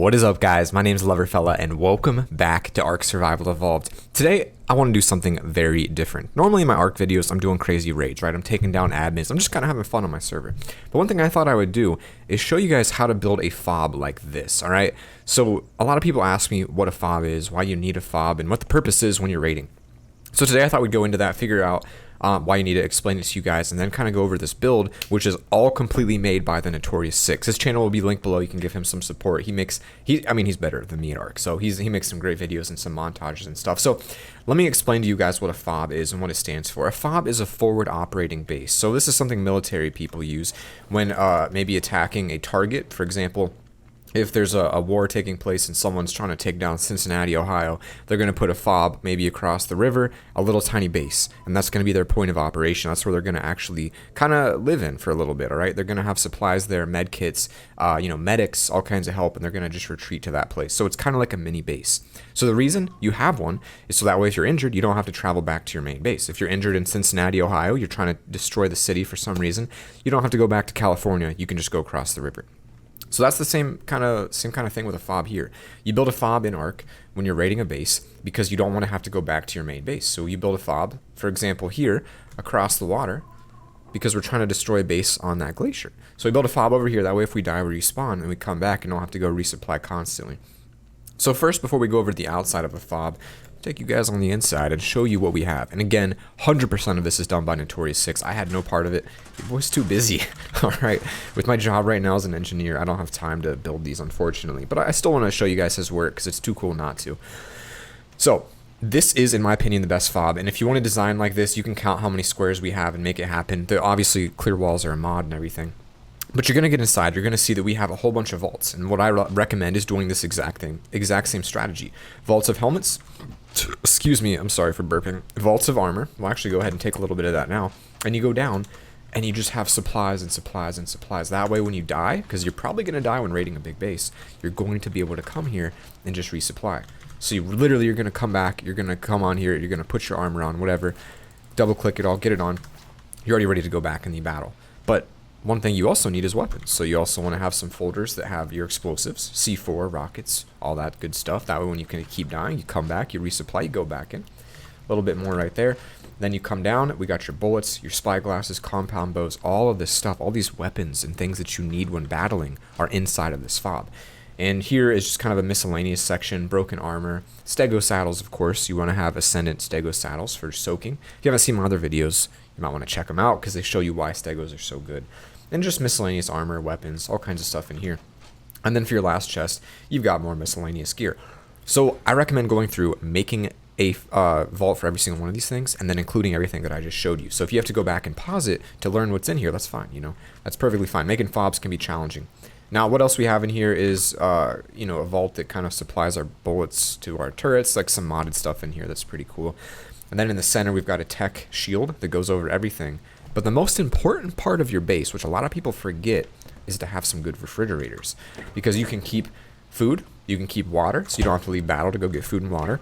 What is up, guys? My name is LoverFella and welcome back to Ark Survival Evolved. Today I want to do something very different. Normally in my Ark videos I'm doing crazy raids, right? I'm taking down admins. I'm just kind of having fun on my server. But one thing I thought I would do is show you guys how to build a fob like this, alright? So a lot of people ask me what a fob is, why you need a fob, and what the purpose is when you're raiding. So today I thought we'd go into that, figure out why you need to, explain it to you guys, and then kind of go over this build, which is all completely made by the Notorious 6. His channel will be linked below. You can give him some support. He's better than me at Ark, so he makes some great videos and some montages and stuff. So let me explain to you guys what a fob is and what it stands for. A fob is a forward operating base. So this is something military people use when maybe attacking a target. For example, if there's a war taking place and someone's trying to take down Cincinnati, Ohio, they're going to put a fob maybe across the river, a little tiny base, and that's going to be their point of operation. That's where they're going to actually kind of live in for a little bit, all right? They're going to have supplies there, med kits, medics, all kinds of help, and they're going to just retreat to that place. So it's kind of like a mini base. So the reason you have one is so that way if you're injured, you don't have to travel back to your main base. If you're injured in Cincinnati, Ohio, you're trying to destroy the city for some reason, you don't have to go back to California. You can just go across the river. So that's the same kind of thing with a fob here. You build a fob in Ark when you're raiding a base because you don't want to have to go back to your main base. So you build a fob, for example, here across the water because we're trying to destroy a base on that glacier. So we build a fob over here. That way if we die, we respawn and we come back and don't have to go resupply constantly. So first, before we go over to the outside of a fob, take you guys on the inside and show you what we have. And again, 100% of this is done by Notorious 6. I had no part of it. It was too busy. All right. With my job right now as an engineer, I don't have time to build these, unfortunately. But I still want to show you guys his work because it's too cool not to. So this is, in my opinion, the best fob. And if you want to design like this, you can count how many squares we have and make it happen. Obviously, clear walls are a mod and everything. But you're going to get inside, you're going to see that we have a whole bunch of vaults. And what I recommend is doing this exact same strategy. Vaults of helmets. Excuse me, I'm sorry for burping. Vaults of armor. We'll actually go ahead and take a little bit of that now. And you go down, and you just have supplies and supplies and supplies. That way when you die, because you're probably going to die when raiding a big base, you're going to be able to come here and just resupply. So you're going to come back, you're going to come on here, you're going to put your armor on, whatever. Double click it all, get it on. You're already ready to go back in the battle. But one thing you also need is weapons. So you also want to have some folders that have your explosives, C4, rockets, all that good stuff. That way when you can keep dying, you come back, you resupply, you go back in. A little bit more right there. Then you come down, we got your bullets, your spy glasses, compound bows, all of this stuff, all these weapons and things that you need when battling are inside of this fob. And here is just kind of a miscellaneous section, broken armor, stego saddles, of course. You want to have ascendant stego saddles for soaking. If you haven't seen my other videos, you might want to check them out because they show you why stegos are so good. And just miscellaneous armor, weapons, all kinds of stuff in here. And then for your last chest, you've got more miscellaneous gear. So I recommend going through making a vault for every single one of these things and then including everything that I just showed you. So if you have to go back and pause it to learn what's in here, that's fine, That's perfectly fine. Making fobs can be challenging. Now, what else we have in here is, a vault that kind of supplies our bullets to our turrets, like some modded stuff in here that's pretty cool. And then in the center, we've got a tech shield that goes over everything. But the most important part of your base, which a lot of people forget, is to have some good refrigerators. Because you can keep food, you can keep water, so you don't have to leave battle to go get food and water.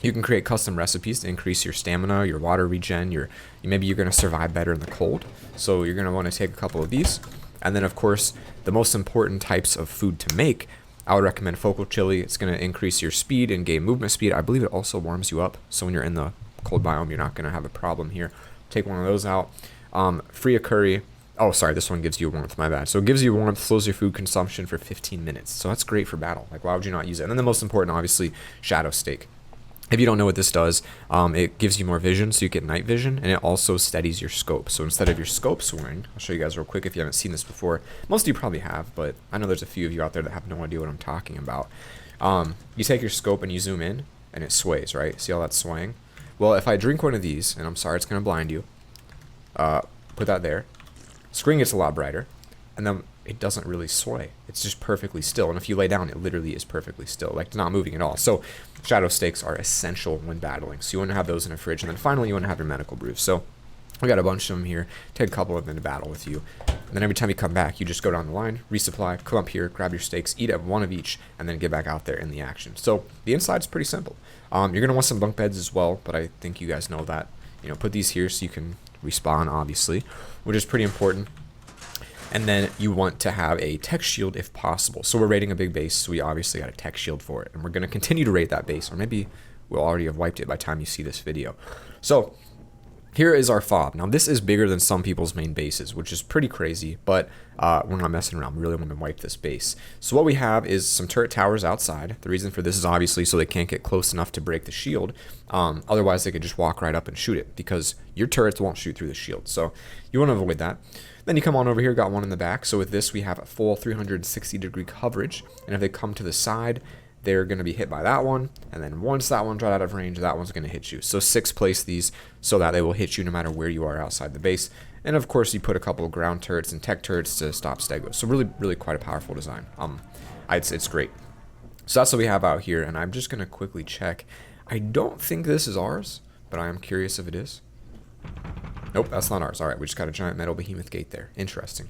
You can create custom recipes to increase your stamina, your water regen, maybe you're going to survive better in the cold. So you're going to want to take a couple of these. And then, of course, the most important types of food to make, I would recommend focal chili. It's going to increase your speed and gain movement speed. I believe it also warms you up. So when you're in the cold biome, you're not going to have a problem here. Take one of those out. Free a curry. Oh, sorry, this one gives you warmth, my bad. So it gives you warmth, slows your food consumption for 15 minutes. So that's great for battle. Like, why would you not use it? And then the most important, obviously, shadow stake. If you don't know what this does, it gives you more vision, so you get night vision, and it also steadies your scope. So instead of your scope soaring, I'll show you guys real quick if you haven't seen this before. Most of you probably have, but I know there's a few of you out there that have no idea what I'm talking about. You take your scope and you zoom in, and it sways, right? See all that swaying? Well, if I drink one of these, and I'm sorry, it's going to blind you, put that there. Screen gets a lot brighter, and then it doesn't really sway. It's just perfectly still. And if you lay down, it literally is perfectly still, like not moving at all. So shadow stakes are essential when battling. So you want to have those in a fridge. And then finally, you want to have your medical brews. So we got a bunch of them here. Take a couple of them to battle with you. And then every time you come back, you just go down the line, resupply, come up here, grab your steaks, eat at one of each, and then get back out there in the action. So the inside's pretty simple. You're going to want some bunk beds as well, but I think you guys know that. Put these here so you can respawn, obviously, which is pretty important. And then you want to have a tech shield if possible. So we're rating a big base, so we obviously got a tech shield for it. And we're going to continue to rate that base, or maybe we'll already have wiped it by the time you see this video. So here is our fob. Now this is bigger than some people's main bases, which is pretty crazy, but we're not messing around. We really want to wipe this base. So what we have is some turret towers outside. The reason for this is obviously so they can't get close enough to break the shield. Otherwise they could just walk right up and shoot it, because your turrets won't shoot through the shield. So you want to avoid that. Then you come on over here, got one in the back. So with this, we have a full 360-degree coverage. And if they come to the side, they're going to be hit by that one. And then once that one's right out of range, that one's going to hit you. So 6 place these so that they will hit you no matter where you are outside the base. And of course, you put a couple of ground turrets and tech turrets to stop stegos. So really, really quite a powerful design. It's great. So that's what we have out here. And I'm just going to quickly check. I don't think this is ours, but I am curious if it is. Nope, that's not ours. All right, we just got a giant metal behemoth gate there. Interesting.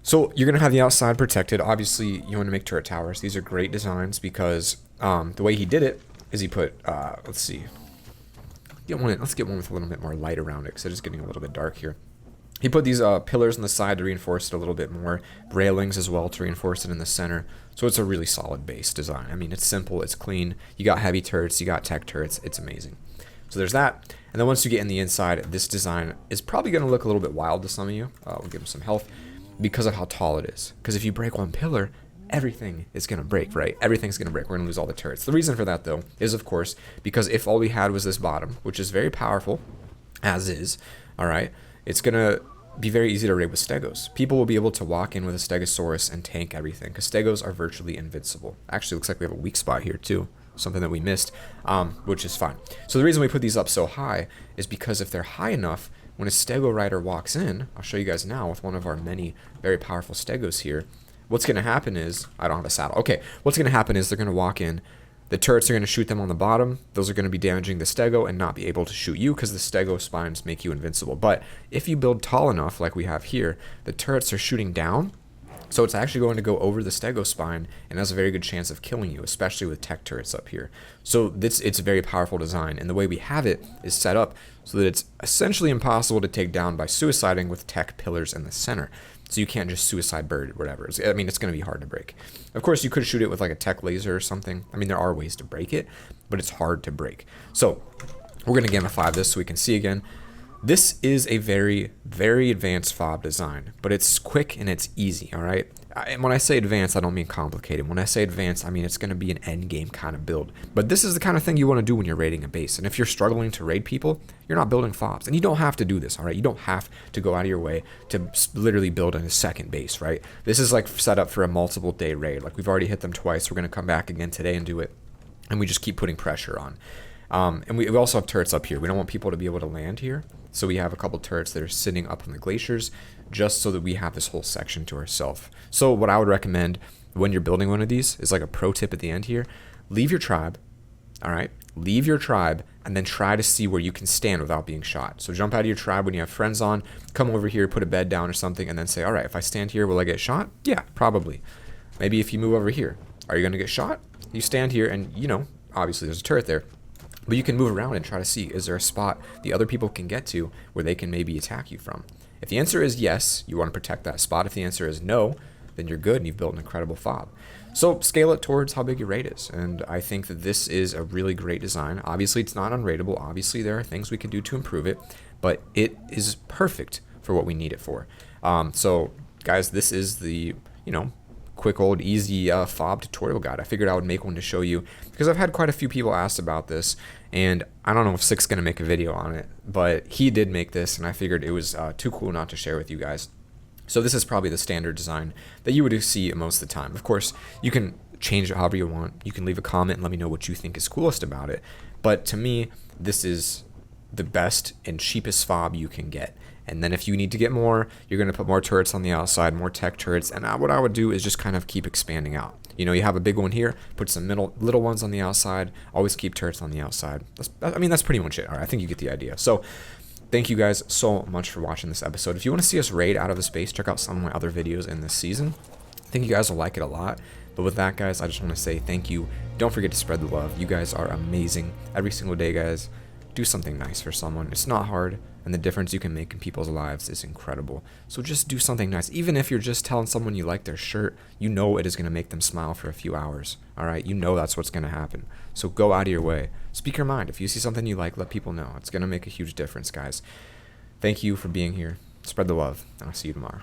So you're going to have the outside protected. Obviously, you want to make turret towers. These are great designs because the way he did it is he put, let's see. Let's get one with a little bit more light around it because it is getting a little bit dark here. He put these pillars on the side to reinforce it a little bit more. Railings as well to reinforce it in the center. So it's a really solid base design. I mean, it's simple. It's clean. You got heavy turrets. You got tech turrets. It's amazing. So there's that. And then once you get in the inside, this design is probably going to look a little bit wild to some of you. We'll give them some health because of how tall it is. Because if you break one pillar, everything is going to break, right? Everything's going to break. We're going to lose all the turrets. The reason for that, though, is, of course, because if all we had was this bottom, which is very powerful, as is, all right, it's going to be very easy to raid with stegos. People will be able to walk in with a stegosaurus and tank everything because stegos are virtually invincible. Actually, looks like we have a weak spot here, too. Something that we missed, which is fine. So the reason we put these up so high is because if they're high enough, when a stego rider walks in, I'll show you guys now with one of our many very powerful stegos here, what's going to happen is, I don't have a saddle. Okay, what's going to happen is they're going to walk in, the turrets are going to shoot them on the bottom, those are going to be damaging the stego and not be able to shoot you because the stego spines make you invincible. But if you build tall enough, like we have here, the turrets are shooting down, so it's actually going to go over the stego spine and has a very good chance of killing you, especially with tech turrets up here. So it's a very powerful design, and the way we have it is set up so that it's essentially impossible to take down by suiciding with tech pillars in the center. So you can't just suicide bird or whatever. I mean, it's going to be hard to break. Of course, you could shoot it with like a tech laser or something. I mean, there are ways to break it, but it's hard to break. So we're going to gamma 5 this so we can see again. This is a very, very advanced fob design, but it's quick and it's easy, all right? And when I say advanced, I don't mean complicated. When I say advanced, I mean it's going to be an end game kind of build. But this is the kind of thing you want to do when you're raiding a base. And if you're struggling to raid people, you're not building fobs. And you don't have to do this, all right? You don't have to go out of your way to literally build a second base, right? This is like set up for a multiple day raid. Like we've already hit them twice. We're going to come back again today and do it. And we just keep putting pressure on. And we also have turrets up here. We don't want people to be able to land here. So we have a couple turrets that are sitting up on the glaciers just so that we have this whole section to ourselves. So what I would recommend when you're building one of these is like a pro tip at the end here. Leave your tribe, all right? Leave your tribe and then try to see where you can stand without being shot. So jump out of your tribe when you have friends on, come over here, put a bed down or something, and then say, all right, if I stand here, will I get shot? Yeah, probably. Maybe if you move over here, are you going to get shot? You stand here and, you know, obviously there's a turret there. But you can move around and try to see, is there a spot the other people can get to where they can maybe attack you from? If the answer is yes, you want to protect that spot. If the answer is no, then you're good and you've built an incredible fob. So scale it towards how big your raid is. And I think that this is a really great design. Obviously, it's not unraidable. Obviously, there are things we could do to improve it. But it is perfect for what we need it for. So, guys, this is the, quick old easy fob tutorial guide. I figured I would make one to show you because I've had quite a few people ask about this, and I don't know if Sick's gonna make a video on it, but he did make this and I figured it was too cool not to share with you guys. So this is probably the standard design that you would see most of the time. Of course, you can change it however you want. You can leave a comment and let me know what you think is coolest about it, but to me this is the best and cheapest fob you can get. And then if you need to get more, you're going to put more turrets on the outside, more tech turrets. And what I would do is just kind of keep expanding out. You have a big one here, put some little ones on the outside, always keep turrets on the outside. That's pretty much it. All right, I think you get the idea. So thank you guys so much for watching this episode. If you want to see us raid out of the space, check out some of my other videos in this season. I think you guys will like it a lot. But with that, guys, I just want to say thank you. Don't forget to spread the love. You guys are amazing every single day, guys. do something nice for someone. It's not hard, and the difference you can make in people's lives is incredible. So just do something nice. Even if you're just telling someone you like their shirt, you know it is going to make them smile for a few hours. All right? You know that's what's going to happen. So go out of your way. Speak your mind. If you see something you like, let people know. It's going to make a huge difference, guys. Thank you for being here. Spread the love, and I'll see you tomorrow.